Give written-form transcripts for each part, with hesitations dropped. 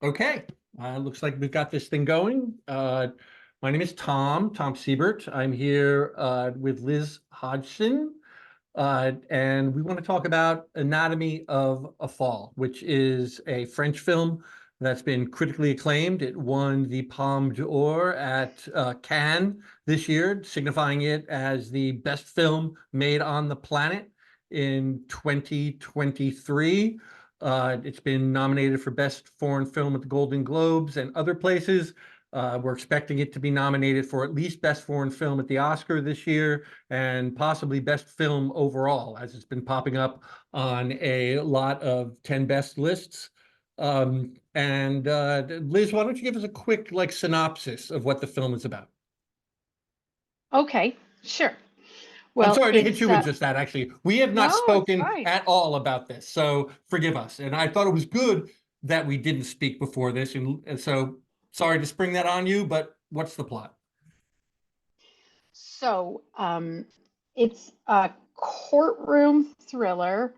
Okay, looks like we've got this thing going. My name is Tom Siebert. I'm here with Liz Hodgson, and we want to talk about Anatomy of a Fall, which is a French film that's been critically acclaimed. It won the Palme d'Or at Cannes this year, signifying it as the best film made on the planet in 2023. It's been nominated for Best Foreign Film at the Golden Globes and other places. We're expecting it to be nominated for at least Best Foreign Film at the Oscar this year and possibly Best Film overall, as it's been popping up on a lot of 10 best lists. And Liz, why don't you give us a quick synopsis of what the film is about? Okay, sure. I'm Well, sorry to hit it's you with just that, actually. We have not no, it's spoken fine. at all about this, so forgive us. And I thought it was good that we didn't speak before this, and so sorry to spring that on you, but what's the plot? So, it's a courtroom thriller,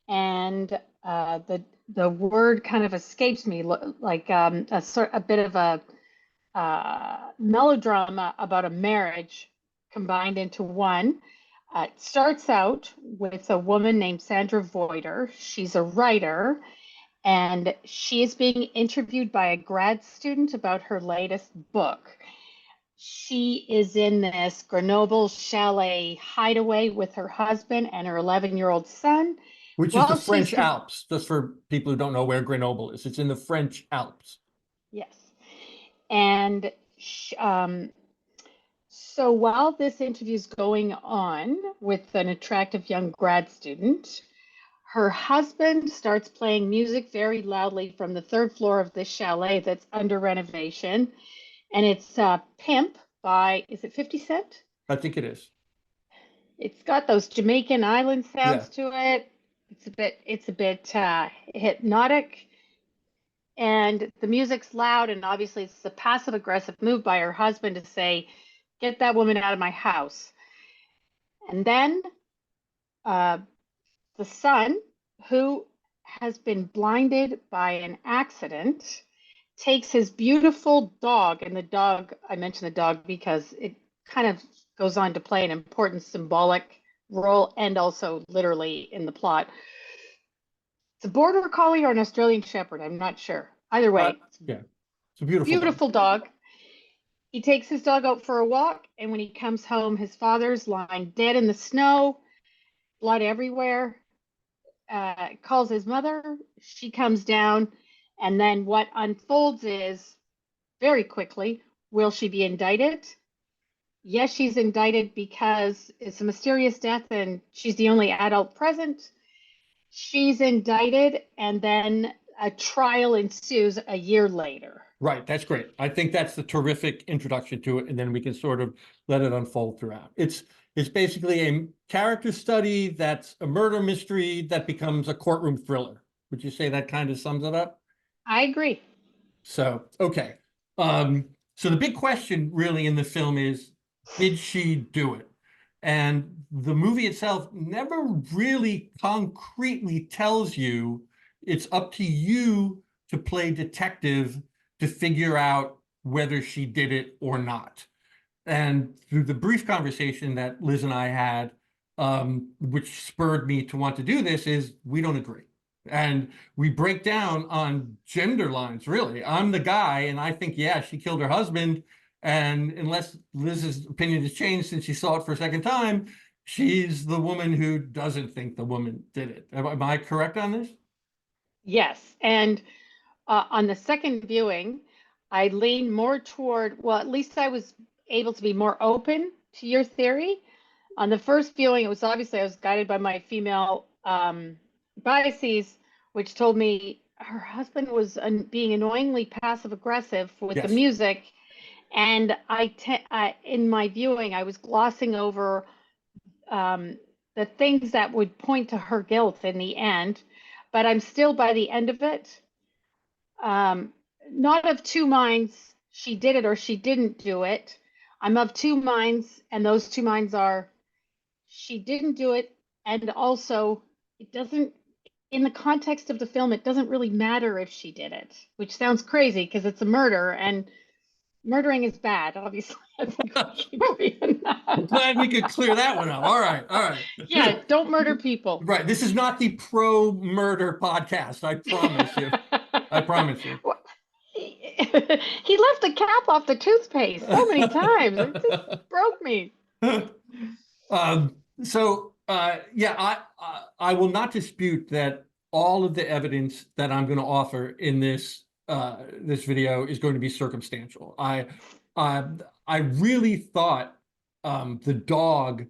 and the word kind of escapes me, like a bit of a melodrama about a marriage combined into one. It starts out with a woman named Sandra Voiter. She's a writer, and she is being interviewed by a grad student about her latest book. She is in this Grenoble chalet hideaway with her husband and her 11-year-old son. Which is the While she's, French Alps, just for people who don't know where Grenoble is. It's in the French Alps. yes, and so while this interview is going on with an attractive young grad student, her husband starts playing music very loudly from the third floor of this chalet that's under renovation. And it's Pimp by, is it 50 Cent? I think it is. It's got those Jamaican island Yeah. sounds to it. It's a bit hypnotic, and the music's loud, and obviously it's a passive aggressive move by her husband to say, "Get that woman out of my house." And then uh, the son, who has been blinded by an accident, takes his beautiful dog, and the dog, I mention the dog because it kind of goes on to play an important symbolic role and also literally in the plot. It's a border collie or an Australian shepherd, I'm not sure. Either Uh, way, it's a yeah. It's a beautiful dog. beautiful dog. He takes his dog out for a walk, and when he comes home, his father's lying dead in the snow, blood everywhere. Calls his mother. She comes down, and then what unfolds is very quickly, will she be indicted? Yes, she's indicted because it's a mysterious death and she's the only adult present. She's indicted, and then a trial ensues a year later. Right, that's great. I think that's the terrific introduction to it, and then we can sort of let it unfold throughout. It's basically a character study that's a murder mystery that becomes a courtroom thriller. Would you say that kind of sums it up? I agree. So, okay. Um, so the big question really in the film is, did she do it? And the movie itself never really concretely tells you. It's up to you to play detective to figure out whether she did it or not. And through the brief conversation that Liz and I had, which spurred me to want to do this, is we don't agree. And we break down on gender lines, really. I'm the guy, and I think, yeah, she killed her husband. And unless Liz's opinion has changed since she saw it for a second time, she's the woman who doesn't think the woman did it. Am I correct on this? Yes. And on the second viewing, I leaned more toward, well, at least I was able to be more open to your theory. On the first viewing, it was obviously I was guided by my female biases, which told me her husband was being annoyingly passive aggressive with the Yes. music. And in my viewing, I was glossing over the things that would point to her guilt in the end. But I'm still, by the end of it, um, not of two minds, she did it or she didn't do it. I'm of two minds, and those two minds are she didn't do it, and also it doesn't in the context of the film, it doesn't really matter if she did it, which sounds crazy because it's a murder and murdering is bad, obviously. I think we can agree on I'm that. glad we could clear that one up. All right, all right. Yeah, don't murder people. Right. This is not the pro-murder podcast. I promise you. I promise you. He left the cap off the toothpaste so many times. It just broke me. Yeah, I will not dispute that all of the evidence that I'm going to offer in this video is going to be circumstantial. I I really thought the dog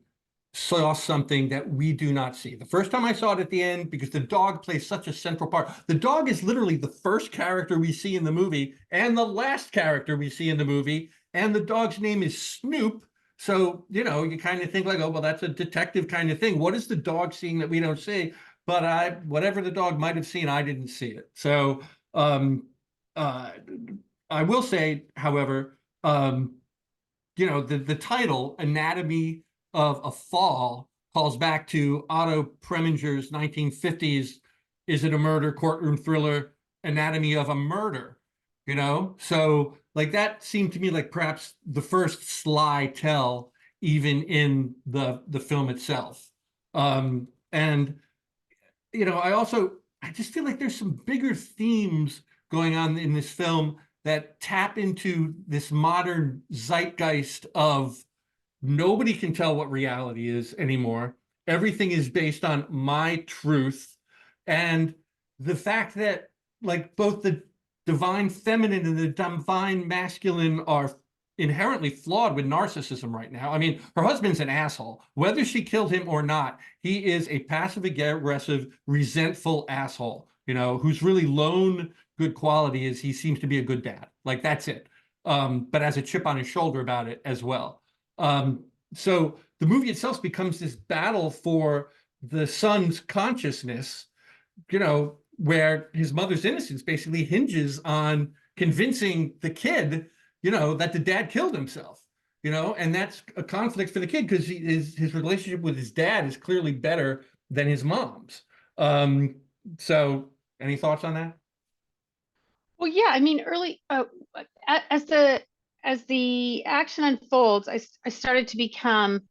saw something that we do not see. The first time I saw it at the end, because the dog plays such a central part. The dog is literally the first character we see in the movie and the last character we see in the movie. And the dog's name is Snoop. So, you know, you kind of think like, oh, well, that's a detective kind of thing. What is the dog seeing that we don't see? But whatever the dog might have seen, I didn't see it. So uh, I will say, however, you know, the title, Anatomy of a Fall, calls back to Otto Preminger's 1950s, Is It a Murder? Courtroom thriller, Anatomy of a Murder, you know? So like that seemed to me like perhaps the first sly tell even in the film itself. And you know, I just feel like there's some bigger themes going on in this film that tap into this modern zeitgeist of nobody can tell what reality is anymore. Everything is based on my truth. And the fact that like both the divine feminine and the divine masculine are inherently flawed with narcissism right now. I mean, her husband's an asshole. Whether she killed him or not, he is a passive aggressive, resentful asshole, you know, whose really lone good quality is he seems to be a good dad. Like that's it. But has a chip on his shoulder about it as well. So the movie itself becomes this battle for the son's consciousness, you know, where his mother's innocence basically hinges on convincing the kid, you know, that the dad killed himself, you know, and that's a conflict for the kid because his relationship with his dad is clearly better than his mom's. So any thoughts on that? Well, yeah, I mean, as the action unfolds, I started to become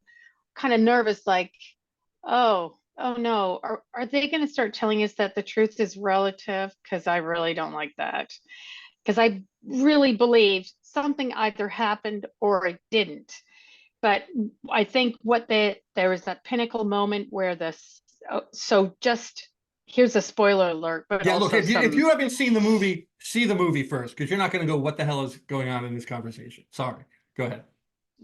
kind of nervous, like, oh no, are they going to start telling us that the truth is relative? Because I really don't like that. Because I really believe something either happened or it didn't. But I think there was that pinnacle moment where so just here's a spoiler alert, but Yeah, look, also if some. you haven't seen the movie, see the movie first, because you're not going to go, what the hell is going on in this conversation? Sorry. Go ahead.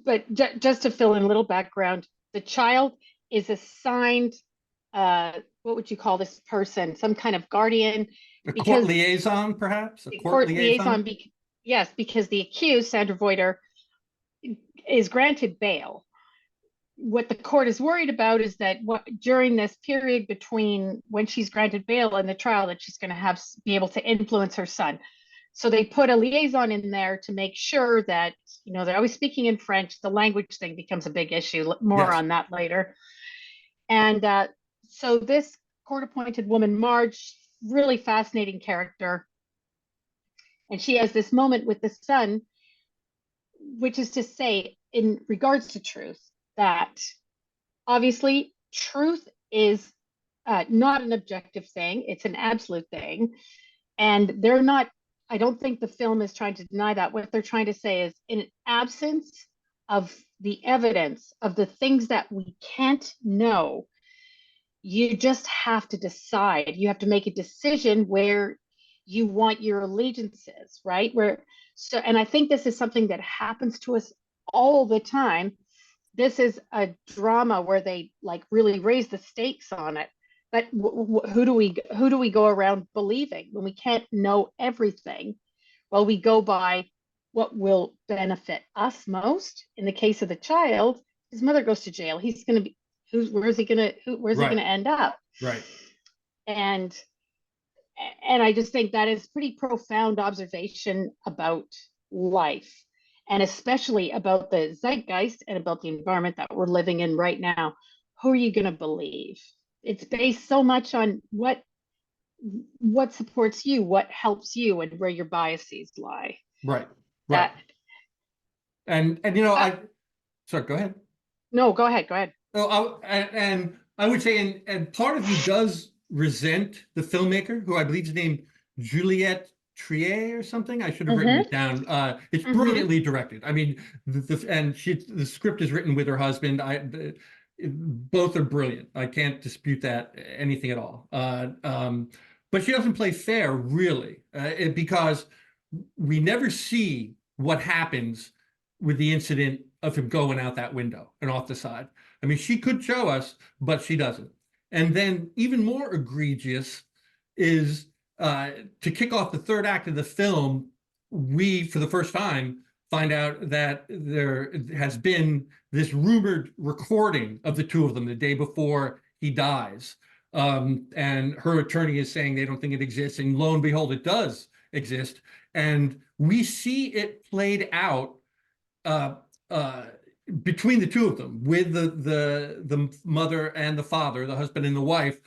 But just to fill in a little background, the child is assigned, what would you call this person? Some kind of guardian, A court because liaison, perhaps? A the court court liaison? liaison, yes, because the accused, Sandra Voiter, is granted bail. What the court is worried about is that during this period between when she's granted bail and the trial, that she's going to be able to influence her son. So they put a liaison in there to make sure that, you know, they're always speaking in French. The language thing becomes a big issue. More Yes. on that later. And so this court appointed woman, Marge, really fascinating character. And she has this moment with the son, which is to say, in regards to truth, that obviously truth is not an objective thing, it's an absolute thing. And they're not, I don't think the film is trying to deny that. What they're trying to say is, in absence of the evidence of the things that we can't know, you just have to decide. You have to make a decision where you want your allegiances, right? And I think this is something that happens to us all the time. This is a drama where they like really raise the stakes on it. But who do we go around believing when we can't know everything? Well, we go by what will benefit us most. In the case of the child, his mother goes to jail. He's going to be where's he Right. going to end up? Right. And and I just think that is pretty profound observation about life, and especially about the zeitgeist and about the environment that we're living in right now. Who are you going to believe? It's based so much on what what supports you, what helps you, and where your biases lie. Right. Right. That And you know, uh, sorry, go ahead. no, go ahead, go ahead. Oh, and I would say, and part of me does resent the filmmaker, who I believe is named Juliet Triet or something. I should have written it Mm-hmm. down. It's Mm-hmm. brilliantly directed. I mean, the script is written with her husband. Both are brilliant. I can't dispute that anything at all. But she doesn't play fair, really, because we never see what happens with the incident of him going out that window and off the side. I mean, she could show us, but she doesn't. And then even more egregious is to kick off the third act of the film, we, for the first time, find out that there has been this rumored recording of the two of them the day before he dies. And her attorney is saying they don't think it exists. And lo and behold, it does exist. And we see it played out uh, uh, between the two of them, with the mother and the father, the husband and the wife,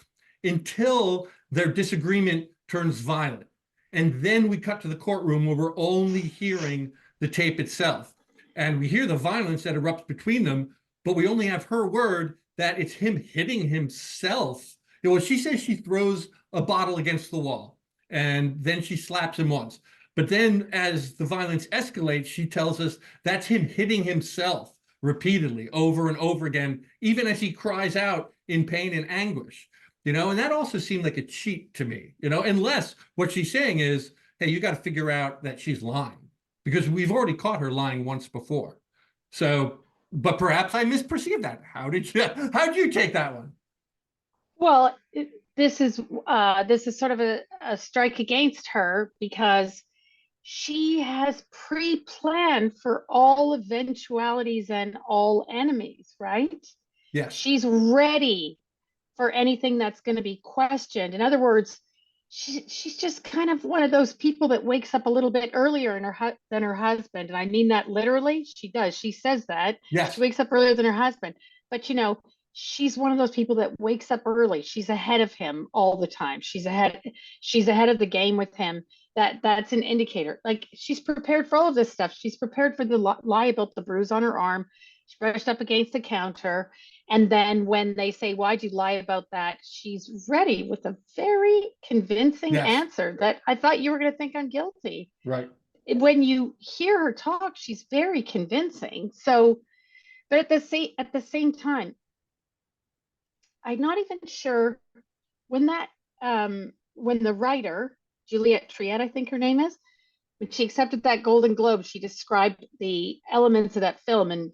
until their disagreement turns violent. And then we cut to the courtroom where we're only hearing the tape itself. And we hear the violence that erupts between them, but we only have her word that it's him hitting himself. You know, she says she throws a bottle against the wall and then she slaps him once. But then as the violence escalates, she tells us that's him hitting himself repeatedly over and over again, even as he cries out in pain and anguish. You know, and that also seemed like a cheat to me, you know, unless what she's saying is, hey, you got to figure out that she's lying, because we've already caught her lying once before. So, but perhaps I misperceived that. How did you take that one? Well, this is sort of a strike against her because she has pre-planned for all eventualities and all enemies, right? Yes. She's ready for anything that's going to be questioned. In other words, she's just kind of one of those people that wakes up a little bit earlier than her husband. And I mean that literally. She does. She says that. She Yes. wakes up earlier than her husband. But she's one of those people that wakes up early. She's ahead of him all the time. She's ahead of the game with him. That's an indicator. Like, she's prepared for all of this stuff. She's prepared for the lie about the bruise on her arm. She brushed up against the counter. And then when they say, why'd you lie about that? She's ready with a very convincing Yes. answer that I thought you were going to think I'm guilty. Right. When you hear her talk, she's very convincing. So, but at the same time, I'm not even sure when when the writer, Juliet Triet, I think her name is, when she accepted that Golden Globe, she described the elements of that film, and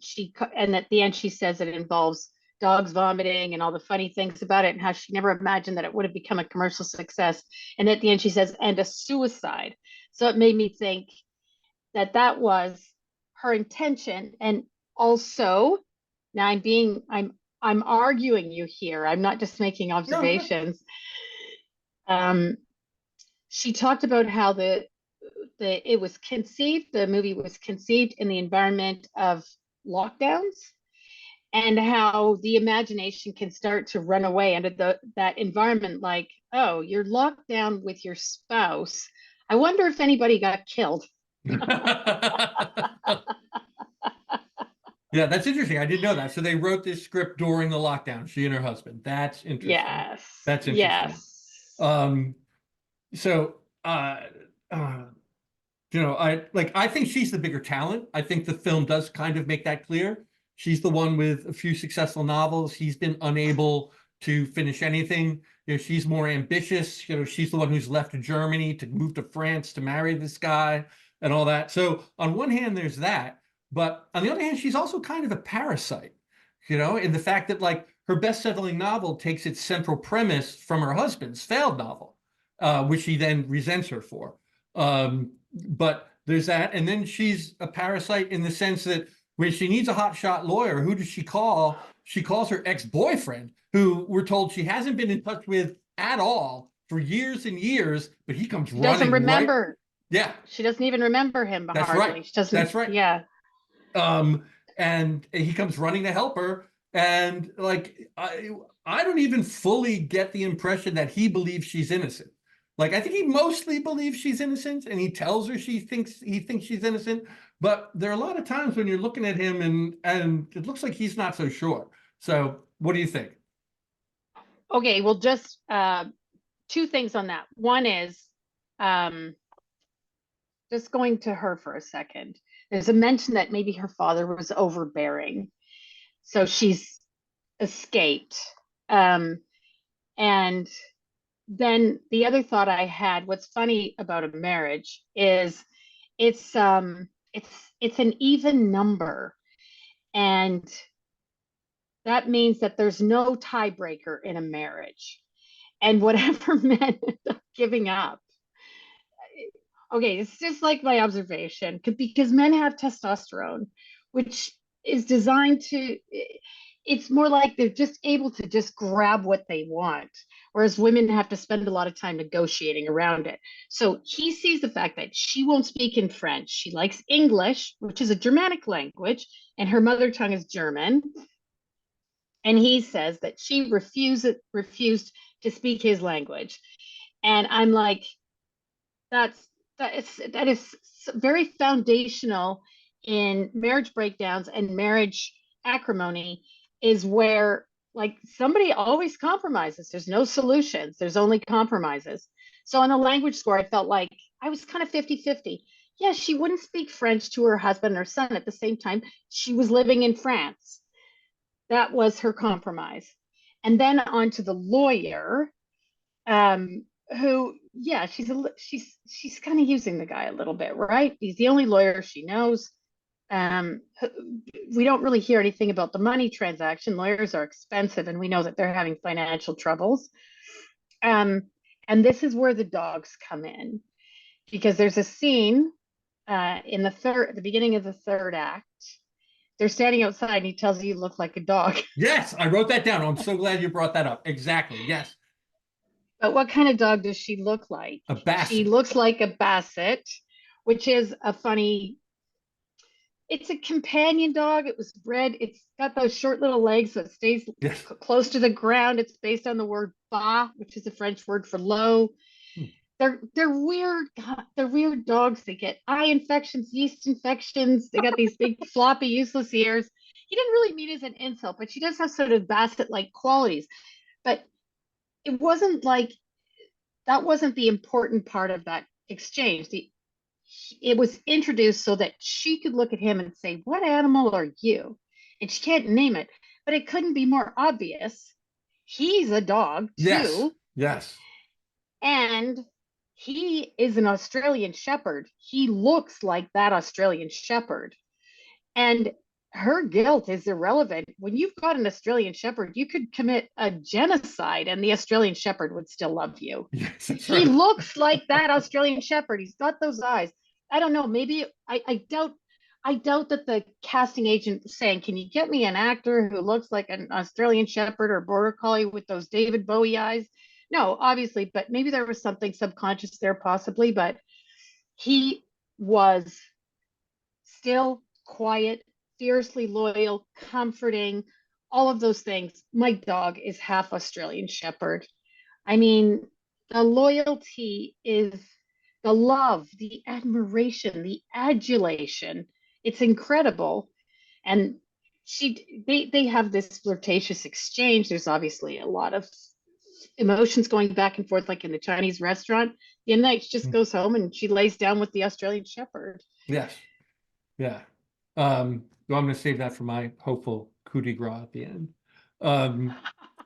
at the end she says it involves dogs vomiting and all the funny things about it, and how she never imagined that it would have become a commercial success. And at the end she says, and a suicide. So it made me think that that was her intention. And also, now I'm arguing you here. I'm not just making No, no. observations. Um, she talked about how the movie was conceived in the environment of lockdowns, and how the imagination can start to run away under that environment. Like, oh, you're locked down with your spouse. I wonder if anybody got killed. Yeah, that's interesting. I didn't know that. So they wrote this script during the lockdown, she and her husband. That's interesting. Yes, That's interesting. yes. Um, so uh I think she's the bigger talent. I think the film does kind of make that clear. She's the one with a few successful novels. He's been unable to finish anything. You know, she's more ambitious. You know, she's the one who's left Germany to move to France to marry this guy and all that. So on one hand, there's that. But on the other hand, she's also kind of a parasite, you know, in the fact that like her best-selling novel takes its central premise from her husband's failed novel, which he then resents her for. But there's that. And then she's a parasite in the sense that when she needs a hotshot lawyer, who does she call? She calls her ex-boyfriend, who we're told she hasn't been in touch with at all for years and years, but he comes She doesn't running right. remember. Yeah, She doesn't even remember him that's right. hardly. She doesn't. That's right. Yeah. Um, and he comes running to help her. And like, I don't even fully get the impression that he believes she's innocent. Like, I think he mostly believes she's innocent, and he tells her he thinks she's innocent. But there are a lot of times when you're looking at him and it looks like he's not so sure. So what do you think? Okay, well, just two things on that. One is um, just going to her for a second. There's a mention that maybe her father was overbearing, so she's escaped. Um, and then the other thought I had, what's funny about a marriage is it's an even number, and that means that there's no tiebreaker in a marriage. And whatever men end up giving up, okay, it's just like my observation because men have testosterone, which is designed to, it's more like they're just able to just grab what they want, whereas women have to spend a lot of time negotiating around it. So he sees the fact that she won't speak in French. She likes English, which is a Germanic language, and her mother tongue is German. And he says that she refused to speak his language. And I'm like, that's that is very foundational in marriage breakdowns and marriage acrimony, is where like somebody always compromises. There's no solutions, there's only compromises. So on the language score, I felt like I was kind of 50-50. Yes, she wouldn't speak French to her husband or son. At the same time, she was living in France. That was her compromise. And then on to the lawyer, um, who, yeah, she's kind of using the guy a little bit, right? He's the only lawyer she knows. Um, we don't really hear anything about the money transaction. Lawyers are expensive, and we know that they're having financial troubles. Um, and this is where the dogs come in, because there's a scene in the beginning of the third act. They're standing outside, and he tells you look like a dog. Yes, I wrote that down. I'm so glad you brought that up. Exactly. Yes. But what kind of dog does she look like? A She basset. looks like a basset, which is a funny, it's a companion dog. It was bred, it's got those short little legs, so it stays Yes. close to the ground. It's based on the word bas, which is a French word for low. They're weird. They're weird dogs. They get eye infections, yeast infections. They got these big floppy, useless ears. He didn't really mean it as an insult, but she does have sort of basset-like qualities. But it wasn't like that wasn't the important part of that exchange. It was introduced so that she could look at him and say, "What animal are you?" And she can't name it, but it couldn't be more obvious. He's a dog Yes. too, Yes. and he is an Australian Shepherd. He looks like that Australian Shepherd. And her guilt is irrelevant. When you've got an Australian Shepherd, you could commit a genocide and the Australian Shepherd would still love you. Yes, that's He right. looks like that Australian Shepherd. He's got those eyes. I don't know. Maybe I doubt that the casting agent was saying, "Can you get me an actor who looks like an Australian Shepherd or Border Collie with those David Bowie eyes?" No, obviously, but maybe there was something subconscious there, possibly. But he was still quiet, fiercely loyal, comforting, all of those things. My dog is half Australian Shepherd. I mean, the loyalty is the love, the admiration, the adulation. It's incredible. And they have this flirtatious exchange. There's obviously a lot of emotions going back and forth, like in the Chinese restaurant. The end night, she just goes home and she lays down with the Australian Shepherd. Yes. Yeah. Well, I'm going to save that for my hopeful coup de grace at the end. Um,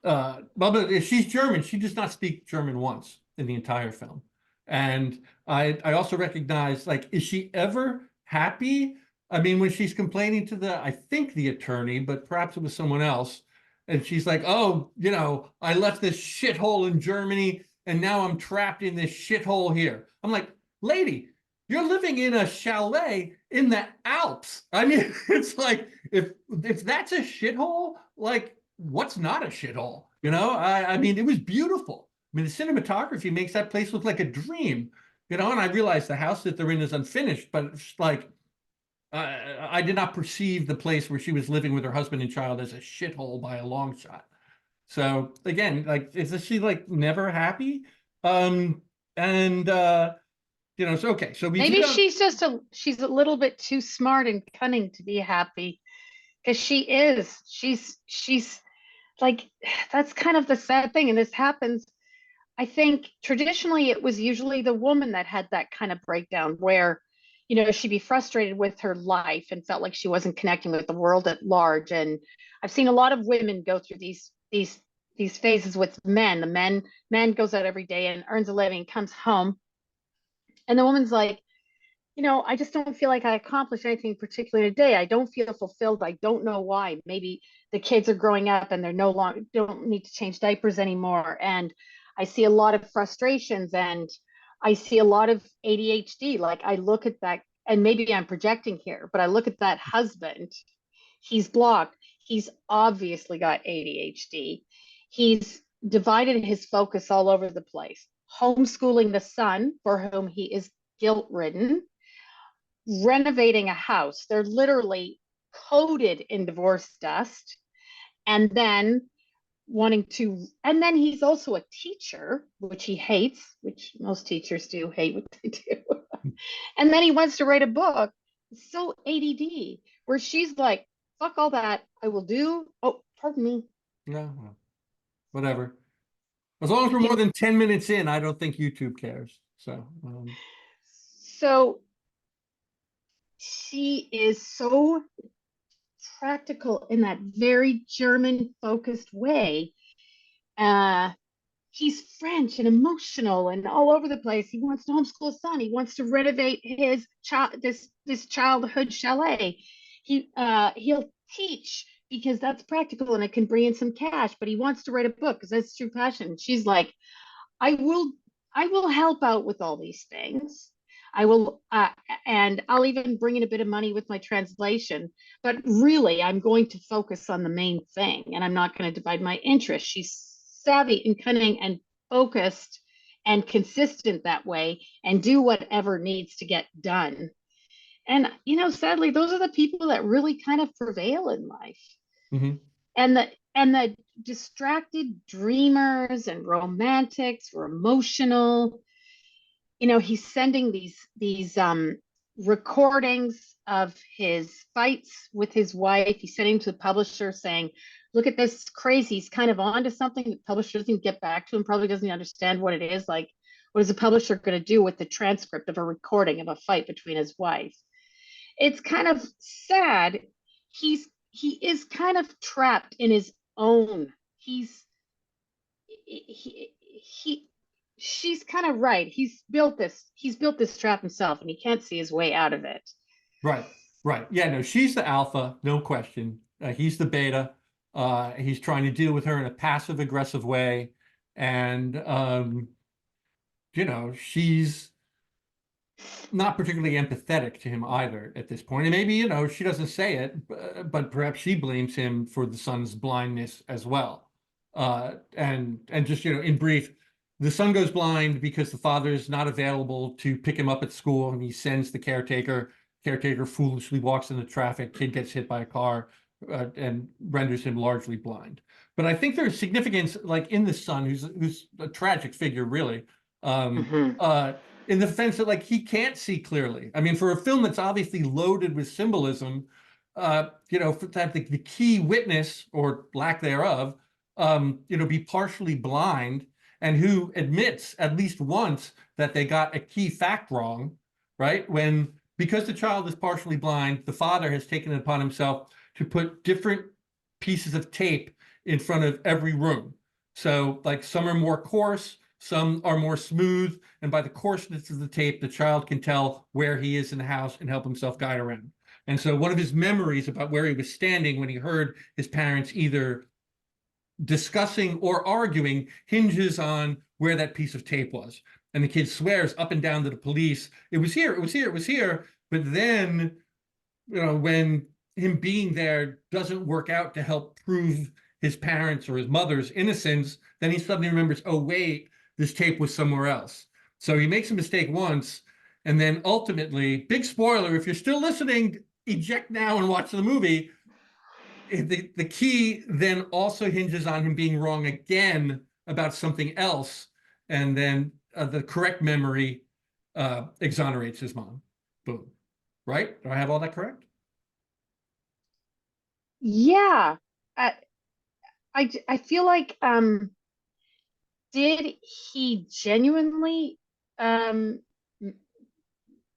but she's German. She does not speak German once in the entire film. And I also recognize, like, is she ever happy? I mean, when she's complaining to I think the attorney, but perhaps it was someone else, and she's like, "Oh, I left this shithole in Germany, and now I'm trapped in this shithole here." I'm like, lady, you're living in a chalet in the Alps. I mean, it's like, if that's a shithole, like, what's not a shithole? I mean, it was beautiful. I mean, the cinematography makes that place look like a dream. And I realize the house that they're in is unfinished, but it's like, I did not perceive the place where she was living with her husband and child as a shithole by a long shot. So again, like, is she like never happy? And And so okay, so we Maybe do have, she's a little bit too smart and cunning to be happy because she is. She's like that's kind of the sad thing, and this happens. I think traditionally it was usually the woman that had that kind of breakdown where, she'd be frustrated with her life and felt like she wasn't connecting with the world at large. And I've seen a lot of women go through these phases with men. The man goes out every day and earns a living, comes home, and the woman's like, I just don't feel like I accomplished anything particularly today. I don't feel fulfilled. I don't know why. Maybe the kids are growing up and they're no longer don't need to change diapers anymore. And I see a lot of frustrations and I see a lot of ADHD. Like I look at that, and maybe I'm projecting here, but I look at that husband. He's blocked. He's obviously got ADHD. He's divided his focus all over the place. Homeschooling the son, for whom he is guilt ridden, renovating a house. They're literally coated in divorce dust. And then and then he's also a teacher, which he hates, which most teachers do hate what they do. And then he wants to write a book. It's so ADD, where she's like, fuck all that. I will do. Oh, pardon me. no, well, whatever. As long as You we're more can, than 10 minutes in, I don't think YouTube cares. So, so she is so practical in that very German focused way. Uh, he's French and emotional and all over the place. He wants to homeschool his son. He wants to renovate his this childhood chalet. He'll teach because that's practical and it can bring in some cash. But he wants to write a book because that's true passion. And she's like, I will I will help out with all these things. I will, and I'll even bring in a bit of money with my translation. But really, I'm going to focus on the main thing, and I'm not going to divide my interest. She's savvy and cunning and focused and consistent that way, and do whatever needs to get done. And sadly, those are the people that really kind of prevail in life. mhm. And the distracted dreamers and romantics were emotional. He's sending these recordings of his fights with his wife. He's sending to the publisher saying, look at this crazy, he's kind of onto something. The publisher doesn't get back to him, probably doesn't understand what it is. Like, what is the publisher going to do with the transcript of a recording of a fight between his wife? It's kind of sad. He is kind of trapped in his own. He she's kind of right. He's built this trap himself and he can't see his way out of it. Right, right. Yeah, no, she's the alpha, no question. He's the beta. He's trying to deal with her in a passive aggressive way. And, she's not particularly empathetic to him either at this point. And maybe, she doesn't say it, but perhaps she blames him for the son's blindness as well. And just, in brief, the son goes blind because the father is not available to pick him up at school, and he sends the caretaker. Caretaker foolishly walks into traffic, kid gets hit by a car, and renders him largely blind. But I think there's significance, like in the son, who's a tragic figure, really. Mhm. In the sense that, like, he can't see clearly. I mean, for a film that's obviously loaded with symbolism, for that the key witness or lack thereof, be partially blind, and who admits at least once that they got a key fact wrong, right? Because the child is partially blind, the father has taken it upon himself to put different pieces of tape in front of every room. So, like, some are more coarse, some are more smooth, and by the coarseness of the tape, the child can tell where he is in the house and help himself guide around. And so one of his memories about where he was standing when he heard his parents either discussing or arguing hinges on where that piece of tape was. And the kid swears up and down to the police, it was here, it was here, it was here. But then, when him being there doesn't work out to help prove his parents or his mother's innocence, then he suddenly remembers, oh, wait, this tape was somewhere else. So he makes a mistake once, and then ultimately, big spoiler, if you're still listening, eject now and watch the movie. The key then also hinges on him being wrong again about something else, and then the correct memory exonerates his mom. Boom. Right? Do I have all that correct? Yeah. I, I feel like, did he genuinely um, m-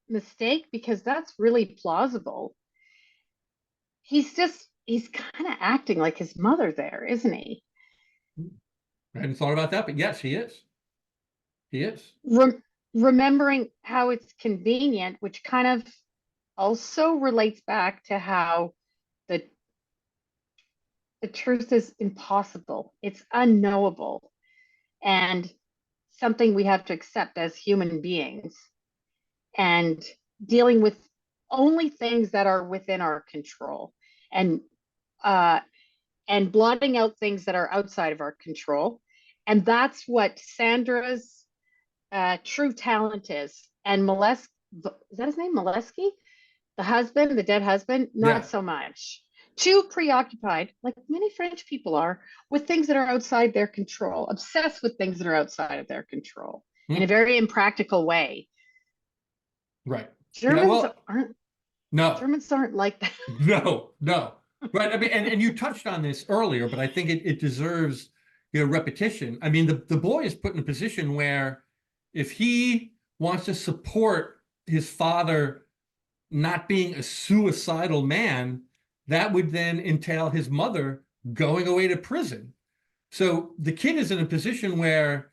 mistake? Because that's really plausible. He's kind of acting like his mother there, isn't he? I hadn't thought about that, but yes, he is. He is. Rem remembering how it's convenient, which kind of also relates back to how the the truth is impossible. It's unknowable and something we have to accept as human beings, and dealing with only things that are within our control, and uh and blotting out things that are outside of our control. And that's what Sandra's true talent is. And is that his name? Molesky? The husband, the dead husband, not Yeah. so much. Too preoccupied, like many French people are, with things that are outside their control, obsessed with things that are outside of their control in a Hmm. very impractical way. Right. Yeah. Germans Well, aren't no, Germans aren't like that. no, no. Right. I mean, and you touched on this earlier, but I think it deserves, repetition. I mean, the boy is put in a position where if he wants to support his father not being a suicidal man, that would then entail his mother going away to prison. So the kid is in a position where,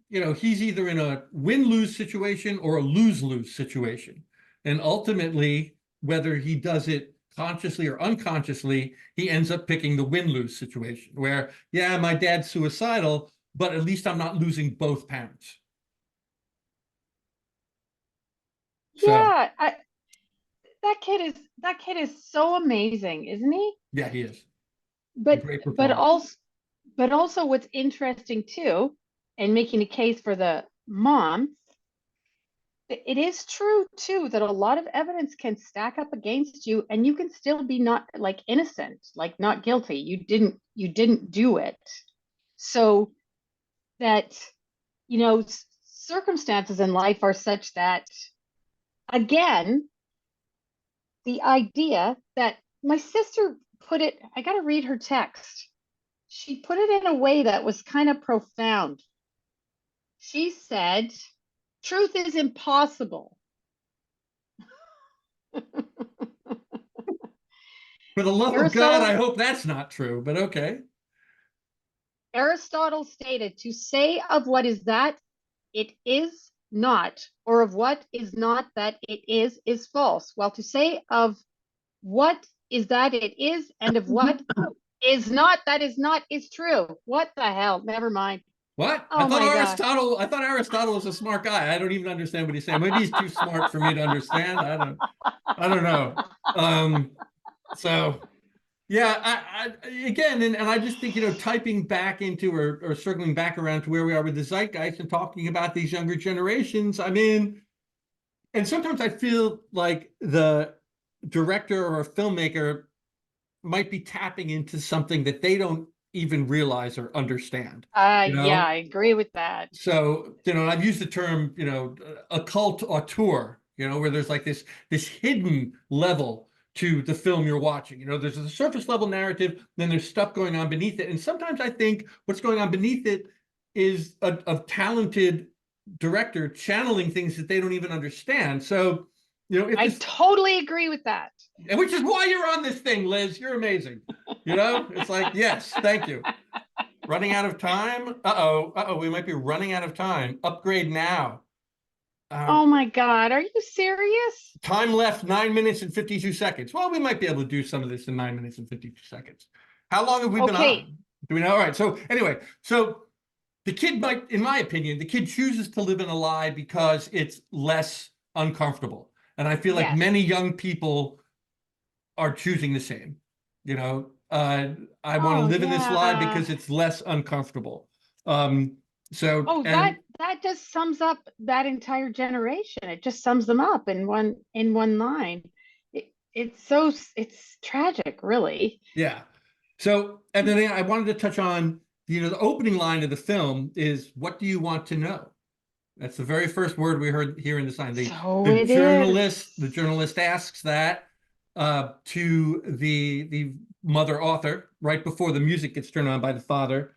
he's either in a win-lose situation or a lose-lose situation. And ultimately, whether he does it consciously or unconsciously, he ends up picking the win-lose situation where, yeah, my dad's suicidal, but at least I'm not losing both parents. So, Yeah, that kid is so amazing, isn't he? yeah, he is a But great but performer. also but also what's interesting too, and making a case for the mom, it is true too that a lot of evidence can stack up against you and you can still be not like innocent, like not guilty. You didn't do it. So that, circumstances in life are such that, again, the idea that my sister put it, I got to read her text. She put it in a way that was kind of profound. She said, truth is impossible. For the love of God, I Aristotle hope that's not true, but okay. Aristotle stated, to say of what is that it is not, or of what is not that it is false. While to say of what is that it is, and of what is not that is not, is true. What the hell? Never mind. What? Oh my gosh. I thought Aristotle was a smart guy. I don't even understand what he's saying. Maybe he's too smart for me to understand. I don't know. So yeah, again, and I just think, typing back into or circling back around to where we are with the zeitgeist and talking about these younger generations. I mean, and sometimes I feel like the director or a filmmaker might be tapping into something that they don't even realize or understand, you Yeah, know? I agree with that. So, I've used the term, occult auteur, where there's like this hidden level to the film you're watching. There's a surface level narrative, then there's stuff going on beneath it. And sometimes I think what's going on beneath it is a talented director channeling things that they don't even understand. So, if I this, totally agree with that. and which is why you're on this thing, Liz, you're amazing. It's like, yes, thank you. Running out of time? Uh-oh, we might be running out of time. Upgrade now. Oh Um, my God, are you serious? Time left 9 minutes and 52 seconds. Well, we might be able to do some of this in 9 minutes and 52 seconds. How long have we been Okay, on? Do we know? All right. So anyway, so the kid might, in my opinion, the kid chooses to live in a lie because it's less uncomfortable. And I feel like yes. many young people are choosing the same. You know, I want to Oh live in this lie yeah. because it's less uncomfortable. Um, so, Oh, and that just sums up that entire generation. It just sums them up in one line. It's tragic, really. yeah. So, and then I wanted to touch on, the opening line of the film is, "What do you want to know?" That's the very first word we heard here in the sign. So it is. The journalist asks that to the mother author right before the music gets turned on by the father.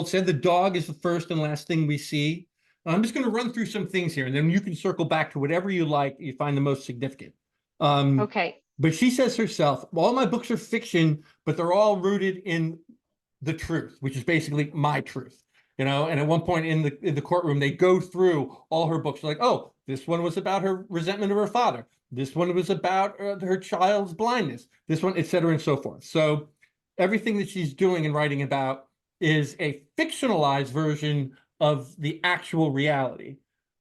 Said the dog is the first and last thing we see. I'm just going to run through some things here, and then you can circle back to whatever you like, you find the most significant. Okay. But she says herself, all my books are fiction, but they're all rooted in the truth, which is basically my truth. And at one point in the courtroom, they go through all her books, like, oh, this one was about her resentment of her father. This one was about her child's blindness. This one, et cetera, and so forth. So everything that she's doing and writing about is a fictionalized version of the actual reality.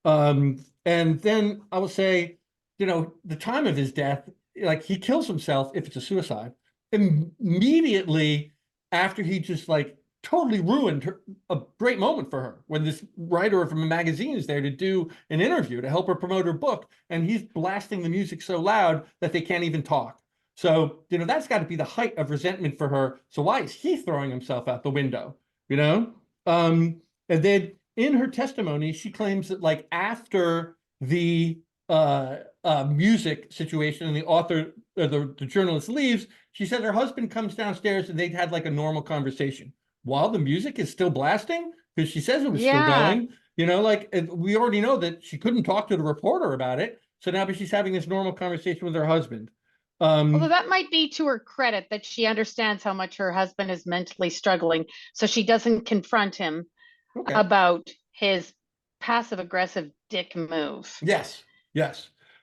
And then I will say, the time of his death, like he kills himself if it's a suicide immediately after he just like totally ruined a great moment for her when this writer from a magazine is there to do an interview to help her promote her book, and he's blasting the music so loud that they can't even talk. So that's got to be the height of resentment for her. So why is he throwing himself out the window? And then in her testimony she claims that like after the music situation and the author the journalist leaves, she said her husband comes downstairs and they'd had like a normal conversation while the music is still blasting, because she says it was still going. Like we already know that she couldn't talk to the reporter about it, so now but she's having this normal conversation with her husband. Although that might be to her credit that she understands how much her husband is mentally struggling, so she doesn't confront him about his passive aggressive dick move. Yes.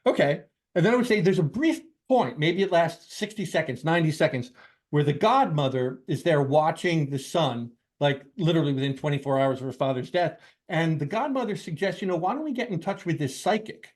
Okay. And then I would say there's a brief point, maybe it lasts 60 seconds, 90 seconds, where the godmother is there watching the son, like literally within 24 hours of her father's death. And the godmother suggests, why don't we get in touch with this psychic?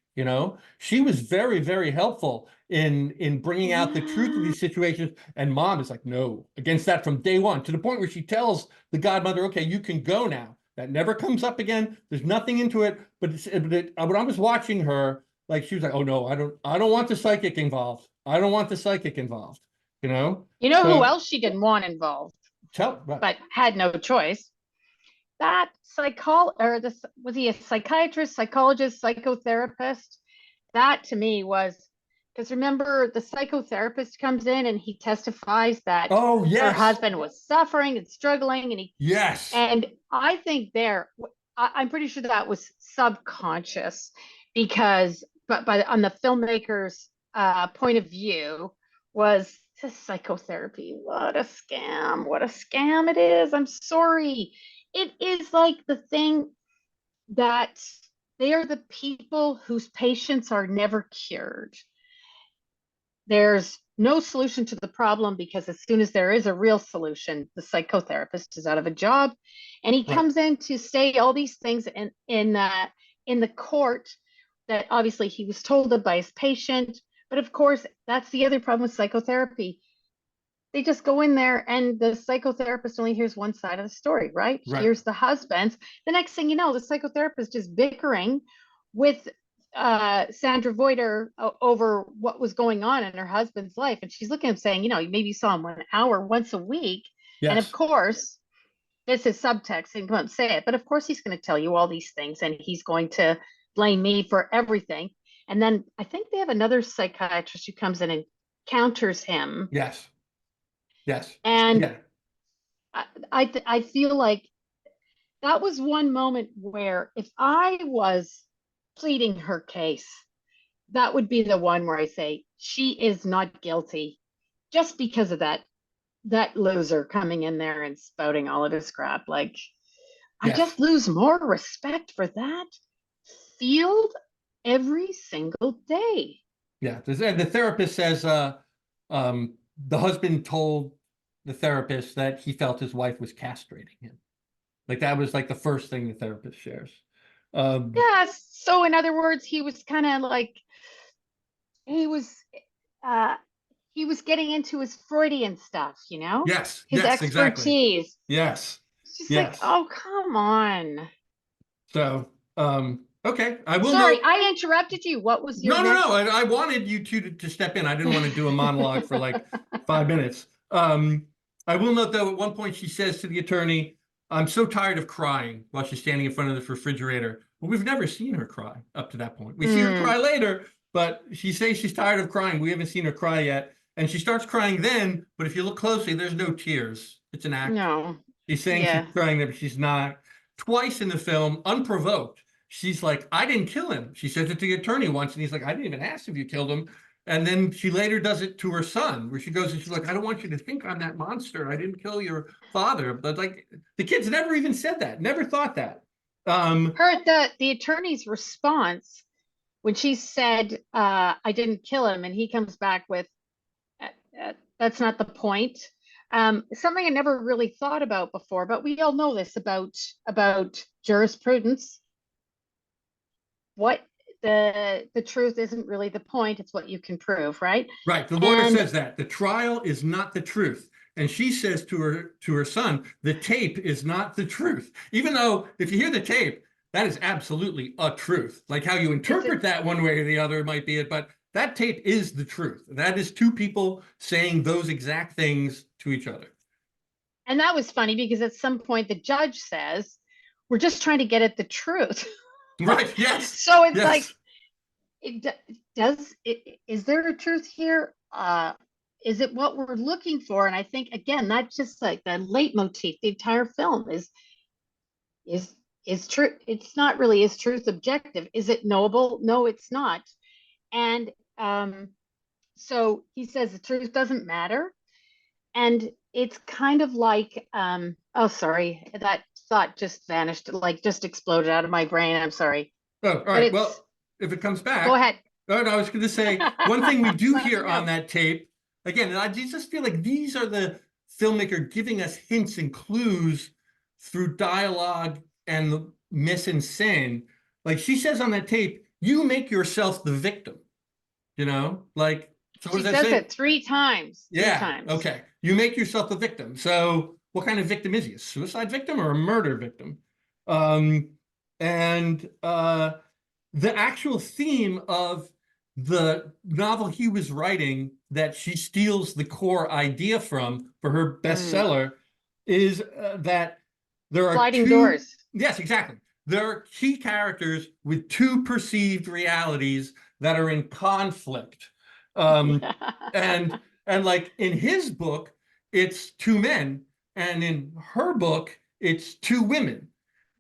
She was very, very helpful in bringing out the truth of these situations. And mom is like, no, against that from day one, to the point where she tells the godmother, okay, you can go now. That never comes up again. There's nothing into it. But when I was watching her, like she was like, oh no, I don't want the psychic involved. I don't want the psychic involved. Who else she didn't want involved, but had no choice? That was he a psychiatrist, psychologist, psychotherapist? That to me was, because remember the psychotherapist comes in and he testifies that her husband was suffering and struggling, and and I think I'm pretty sure that was subconscious, because but on the filmmaker's point of view was psychotherapy. What a scam it is. I'm sorry. It is like the thing that they are the people whose patients are never cured. There's no solution to the problem, because as soon as there is a real solution, the psychotherapist is out of a job, and he comes in to say all these things in the court that obviously he was told by his patient. But of course, that's the other problem with psychotherapy. They just go in there and the psychotherapist only hears one side of the story, right? Here's the husband's. The next thing you know, the psychotherapist is bickering with Sandra Voiter over what was going on in her husband's life. And she's looking at him saying, maybe you saw him 1 hour once a week. Yes. And of course, this is subtext and won't say it, but of course he's going to tell you all these things and he's going to blame me for everything. And then I think they have another psychiatrist who comes in and counters him. Yes. And I feel like that was one moment where if I was pleading her case, that would be the one where I say she is not guilty, just because of that loser coming in there and spouting all of his crap. Like, I just lose more respect for that field every single day. Yeah, the therapist says the husband told the therapist that he felt his wife was castrating him. Like that was like the first thing the therapist shares. So in other words, he was kind of like he was getting into his Freudian stuff, Yes, his expertise. Exactly. Yes. It's just like, oh, come on. So, okay. Sorry, I interrupted you. What was your No. I wanted you to step in. I didn't want to do a monologue for like 5 minutes. I will note, though, at one point she says to the attorney, I'm so tired of crying, while she's standing in front of this refrigerator. Well, we've never seen her cry up to that point. We see her Mm, cry later, but she says she's tired of crying. We haven't seen her cry yet. And she starts crying then, but if you look closely, there's no tears. It's an act. no. She's saying she's Yeah. crying, but she's not. Twice in the film, unprovoked, she's like, I didn't kill him. She says it to the attorney once, and he's like, I didn't even ask if you killed him. And then she later does it to her son, where she goes and she's like, I don't want you to think I'm that monster. I didn't kill your father. But like the kids never even said that, never thought that. Um, Her the attorney's response when she said, I didn't kill him, and he comes back with, that's not the point. Something I never really thought about before, but we all know this about jurisprudence. What the truth isn't really the point, it's what you can prove, right? right. The lawyer And says that the trial is not the truth. And she says to her son, the tape is not the truth. Even though if you hear the tape, that is absolutely a truth. Like how you it's a, interpret that one way or the other might be it, but that tape is the truth. That is two people saying those exact things to each other. and that was funny because at some point the judge says, we're just trying to get at the truth. Right. Yes. So it's like, Yes. is there a truth here? Is it what we're looking for? And I think again, that's just like the leitmotif. The entire film is is true. It's not really, is truth objective? Is it knowable? No, it's not. And so he says the truth doesn't matter. And it's kind of like, oh, sorry, that thought just vanished, like just exploded out of my brain. I'm sorry, Oh, all but right. it's, Well, if it comes go back, ahead. oh, no, I was going to say one thing we do Let me hear on know. that tape, again, and I just feel like these are the filmmaker giving us hints and clues through dialogue and the mise en scène. Like she says on that tape, you make yourself the victim, like, so what She does that says say? it three times. Three Yeah, times. okay. You make yourself the victim. So what kind of victim is he? A suicide victim or a murder victim? Um, and the actual theme of the novel he was writing that she steals the core idea from for her Mm. bestseller is that there are Sliding two, doors. yes, exactly. There are key characters with two perceived realities that are in conflict. Um, and and like in his book, it's two men, and in her book, it's two women.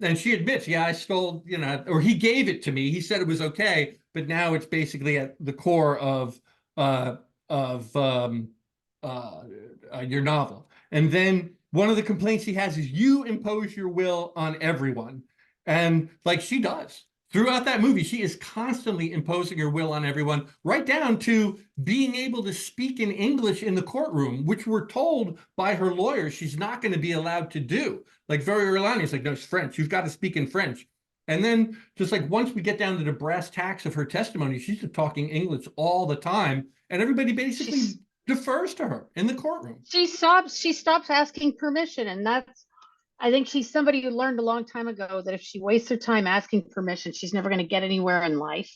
And she admits, yeah, I stole, or he gave it to me. He said it was okay, but now it's basically at the core uh, of uh, your novel. And then one of the complaints he has is you impose your will on everyone, and like she does throughout that movie, she is constantly imposing her will on everyone, right down to being able to speak in English in the courtroom, which we're told by her lawyer she's not going to be allowed to do. Like very early on, he's like, no, it's French. You've got to speak in French. And then just like once we get down to the brass tacks of her testimony, she's just talking English all the time. And everybody basically She's defers to her in the courtroom. she stops asking permission, and that's, I think she's somebody who learned a long time ago that if she wastes her time asking permission, she's never going to get anywhere in life.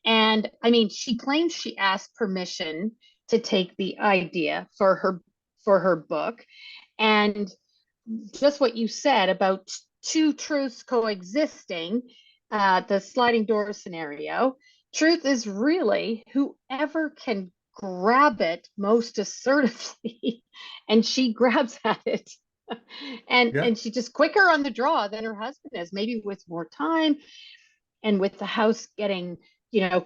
And I mean, she claims she asked permission to take the idea for her book. And just what you said about two truths coexisting, the sliding door scenario, truth is really whoever can grab it most assertively, and she grabs at it. Yeah. And she's just quicker on the draw than her husband is, maybe with more time, and with the house getting,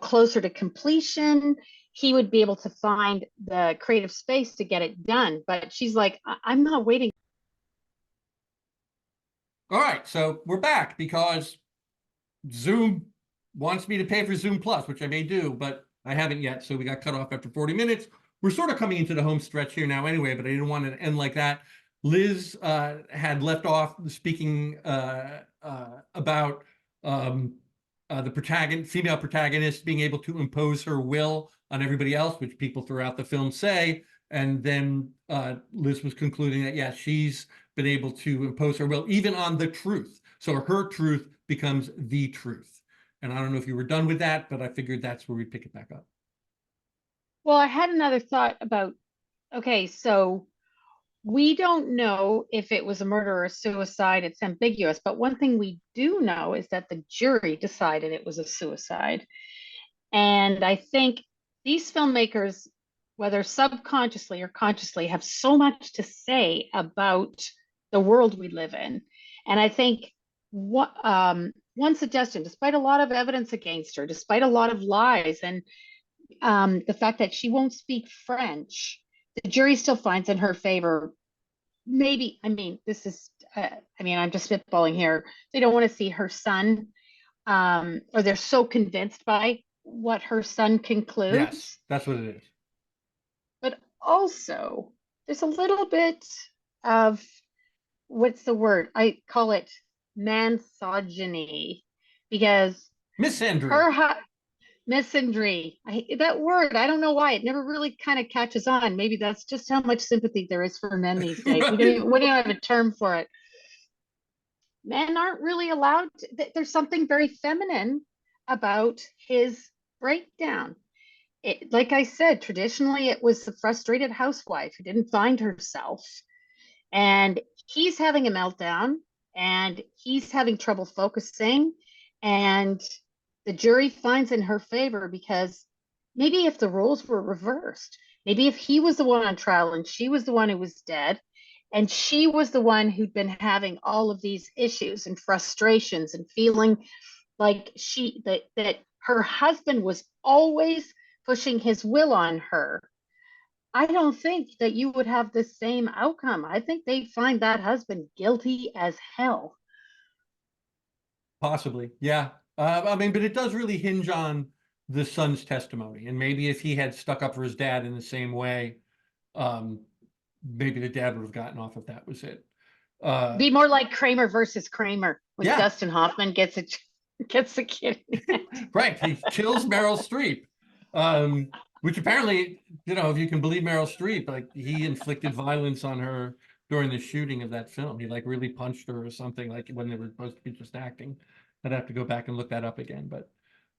closer to completion, he would be able to find the creative space to get it done. But she's like, I'm not waiting. All right. So we're back because Zoom wants me to pay for Zoom Plus, which I may do, but I haven't yet. So we got cut off after 40 minutes. We're sort of coming into the home stretch here now anyway, but I didn't want it to end like that. Liz had left off speaking about the female protagonist being able to impose her will on everybody else, which people throughout the film say. And then Liz was concluding that, yeah, she's been able to impose her will even on the truth. So her truth becomes the truth. And I don't know if you were done with that, but I figured that's where we'd pick it back up. Well, I had another thought about, okay, so we don't know if it was a murder or a suicide. It's ambiguous. But one thing we do know is that the jury decided it was a suicide. And I think these filmmakers, whether subconsciously or consciously, have so much to say about the world we live in. And I think one suggestion, despite a lot of evidence against her, despite a lot of lies, and the fact that she won't speak French, the jury still finds in her favor. Maybe, I mean, this is, I'm just spitballing here. They don't want to see her son, or they're so convinced by what her son Yes, concludes. that's what it is. But also, there's a little bit of, what's the word? I call it misogyny, because Misandry. her misandry, that word, I don't know why it never really kind of catches on. Maybe that's just how much sympathy there is for men these days. Right. We don't have a term for it. Men aren't really allowed to, there's something very feminine about his breakdown. Like I said, traditionally it was the frustrated housewife who didn't find herself, and he's having a meltdown, and he's having trouble focusing, and the jury finds in her favor, because maybe if the roles were reversed, maybe if he was the one on trial and she was the one who was dead, and she was the one who'd been having all of these issues and frustrations and feeling like that her husband was always pushing his will on her, I don't think that you would have the same outcome. I think they find that husband guilty as hell. Possibly, yeah. I mean, but it does really hinge on the son's testimony, and maybe if he had stuck up for his dad in the same way, um, maybe the dad would have gotten off if that was it. Be more like Kramer versus Kramer when Yeah, Dustin Hoffman gets a kid. right. He kills Meryl Streep, which apparently, if you can believe Meryl Streep, like he inflicted violence on her during the shooting of that film. He like really punched her or something, like when they were supposed to be just acting. I'd have to go back and look that up again, but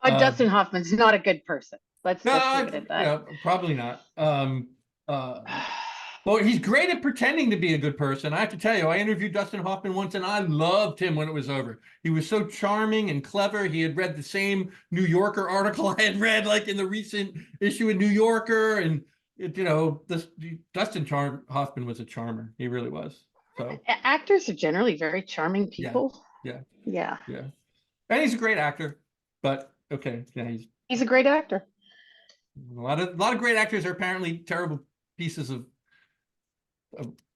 Dustin Hoffman's not a good person. Let's just leave no, it at that. yeah, probably not. Well, he's great at pretending to be a good person. I have to tell you, I interviewed Dustin Hoffman once, and I loved him when it was over. He was so charming and clever. He had read the same New Yorker article I had read, like in the recent issue of New Yorker, and Dustin Hoffman was a charmer. He really was. So Actors are generally very charming yeah, people. yeah, Yeah, yeah, and he's a great actor. But okay, yeah, he's a great actor. a lot of great actors are apparently terrible pieces of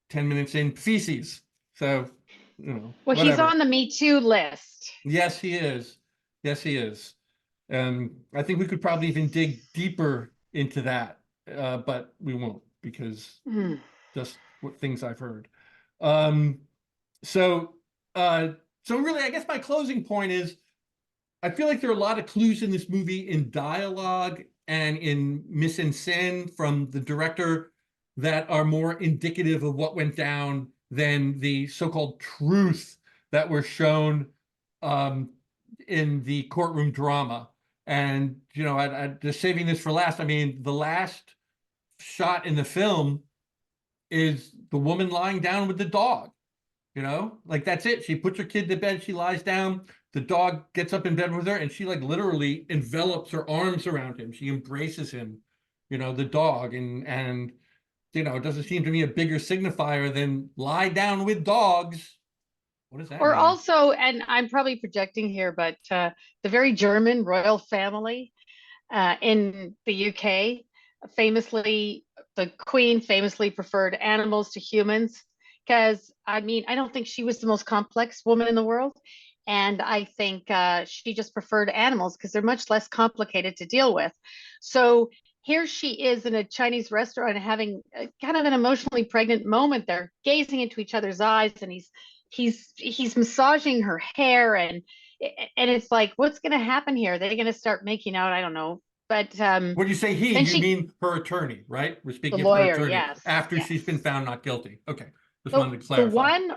10 minutes in feces. So, Well, he's whatever. on the Me Too list. Yes, he is. Yes, he is. I think we could probably even dig deeper into that, but we won't because Mm. just what things I've heard. Um, so, so really, I guess my closing point is I feel like there are a lot of clues in this movie in dialogue and in mise en scène from the director that are more indicative of what went down than the so-called truth that were shown um, in the courtroom drama. And I just saving this for last. I mean, the last shot in the film is the woman lying down with the dog. Like that's it. She puts her kid to bed. She lies down. The dog gets up in bed with her, and she like literally envelops her arms around him. She embraces him, the dog, and it doesn't seem to me a bigger signifier than lie down with dogs. What does that Or mean? also, and I'm probably projecting here, but the very German royal family in the UK, famously, the Queen famously preferred animals to humans. Because, I don't think she was the most complex woman in the world. And I think she just preferred animals because they're much less complicated to deal with. So here she is in a Chinese restaurant having kind of an emotionally pregnant moment. They're gazing into each other's eyes, and he's massaging her hair, and it's like, what's going to happen here? They're going to start making out. I don't know. But When you say he, then you mean her attorney, right? We're the speaking of her lawyer, attorney yes, after she's been yes. found not guilty. Okay, just The wanted to the clarify. one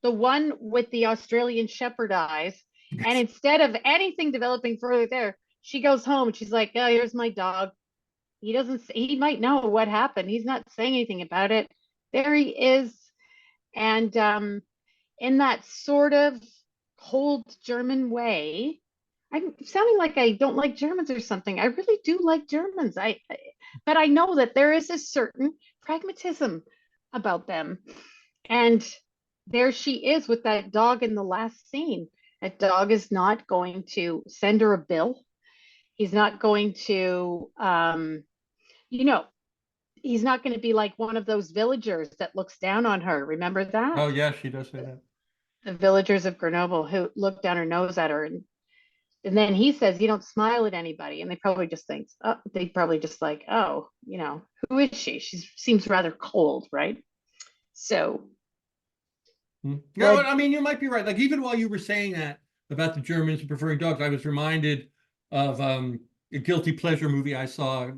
the one with the Australian Shepherd eyes, and Yes. instead of anything developing further there, she goes home and she's like, "Oh, here's my dog." He doesn't. He might know what happened. He's not saying anything about it. There he is. And in that sort of cold German way, I'm sounding like I don't like Germans or something. I really do like Germans. But I know that there is a certain pragmatism about them. And there she is with that dog in the last scene. That dog is not going to send her a bill. He's not going to, you know, he's not going to be like one of those villagers that looks down on her. Remember Oh, that? yeah, she does say that. The villagers of Grenoble who look down her nose at her. And then he says, you don't smile at anybody. And they probably just think, oh, they probably just like, oh, who is she? She seems rather cold, right? So No, good. I mean, you might be right. Like, even while you were saying that about the Germans preferring dogs, I was reminded of a guilty pleasure movie I saw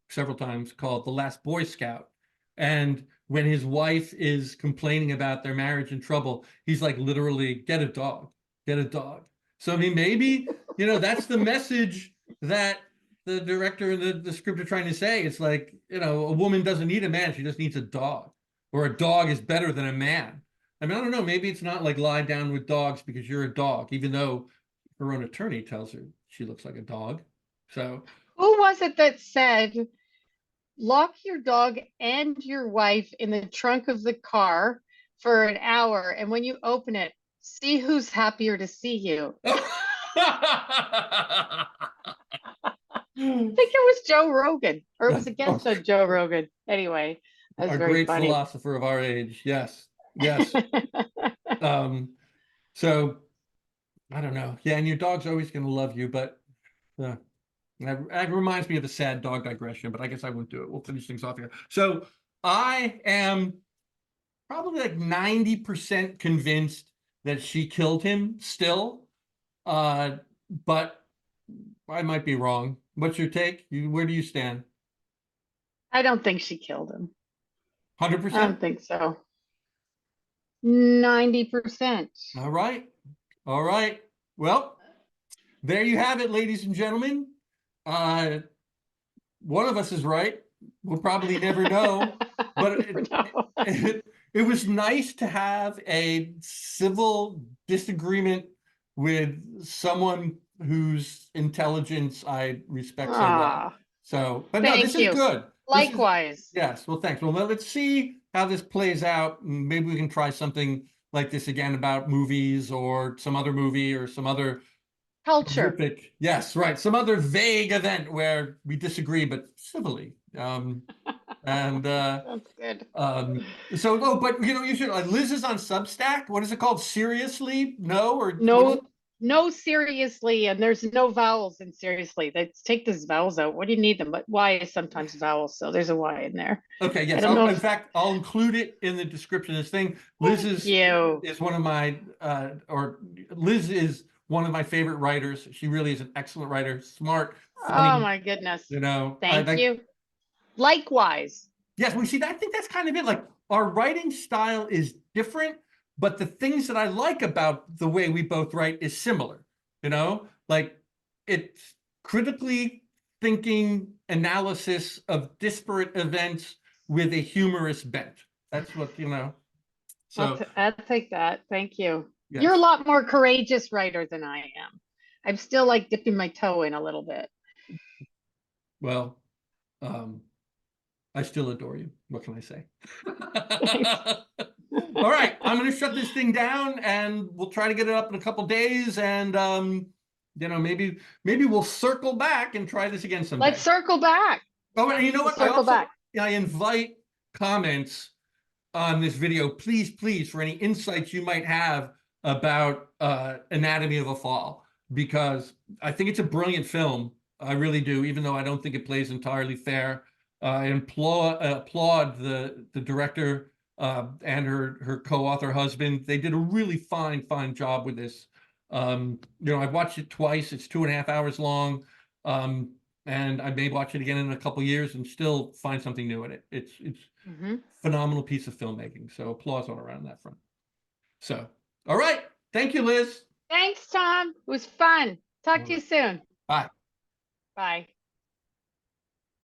several times called The Last Boy Scout. And when his wife is complaining about their marriage and trouble, he's like, literally, get a dog, get a dog. So, I mean, maybe, that's the message that the director and the script are trying to say. It's like, a woman doesn't need a man, she just needs a dog. Or a dog is better than a man. I mean, I don't know, maybe it's not like lie down with dogs because you're a dog, even though her own attorney tells her she looks like a dog. So, Who was it that said, lock your dog and your wife in the trunk of the car for an hour, and when you open it, see who's happier to see you? I think it was Joe Rogan, or it was a guest on Joe Rogan. Anyway, that was our very great funny. philosopher of our age. Yes, yes. So I don't know. Yeah, and your dog's always going to love you, but uh, that reminds me of a sad dog digression, but I guess I won't do it. We'll finish things off here. So I am probably like 90% convinced that she killed him still, but I might be wrong. What's your take? Where do you stand? I don't think she killed him. I 100%? don't think so. 90%. All right. All right. Well, there you have it, ladies and gentlemen. Uh, one of us is right. We'll probably never know, but Never know. it was nice to have a civil disagreement with someone whose intelligence I respect so well. Ah, So, but no, this thank is you. good. This is, Likewise. yes, well, thanks. Well, let's see how this plays out. Maybe we can try something like this again about movies or some other movie or some other Culture. horrific, yes, right, some other vague event where we disagree, but civilly. And That's good. so, oh, but you should, Liz is on Substack. What is it called? Seriously? No, or what is it? No, no, seriously, and there's no vowels in seriously. Let's take those vowels out. What do you need them? But Y is sometimes vowels, so there's a Y in there. Okay, I yes. don't know In if. fact, I'll include it in the description of this thing. Liz Thank you. is one of my or Liz is one of my favorite writers. She really is an excellent writer, smart, Oh funny. my goodness. I Thank like. you. Likewise. Yes, we see. I think that's kind of it. Like our writing style is different, but the things that I like about the way we both write is similar. Like it's critically thinking analysis of disparate events with a humorous bent. That's what. So I'll take that. Thank you. You're a yes. lot more courageous writer than I am. I'm still like dipping my toe in a little bit. Well, um, I still adore you. What can I say? Thanks. All right, I'm going to shut this thing down, and we'll try to get it up in a couple days, and maybe we'll circle back and try this again Let's someday. circle back. Oh, and you know Let's what? circle back. I invite comments on this video, please, for any insights you might have about Anatomy of a Fall, because I think it's a brilliant film. I really do, even though I don't think it plays entirely fair. I applaud the director and her co-author husband. They did a really fine job with this. I've watched it twice. It's 2.5 hours long. And I may watch it again in a couple years and still find something new in it. It's phenomenal piece of filmmaking. So applause all around that front. So, all right. Thank you, Liz. Thanks, Tom. It was fun. Talk to you soon. Bye. Bye.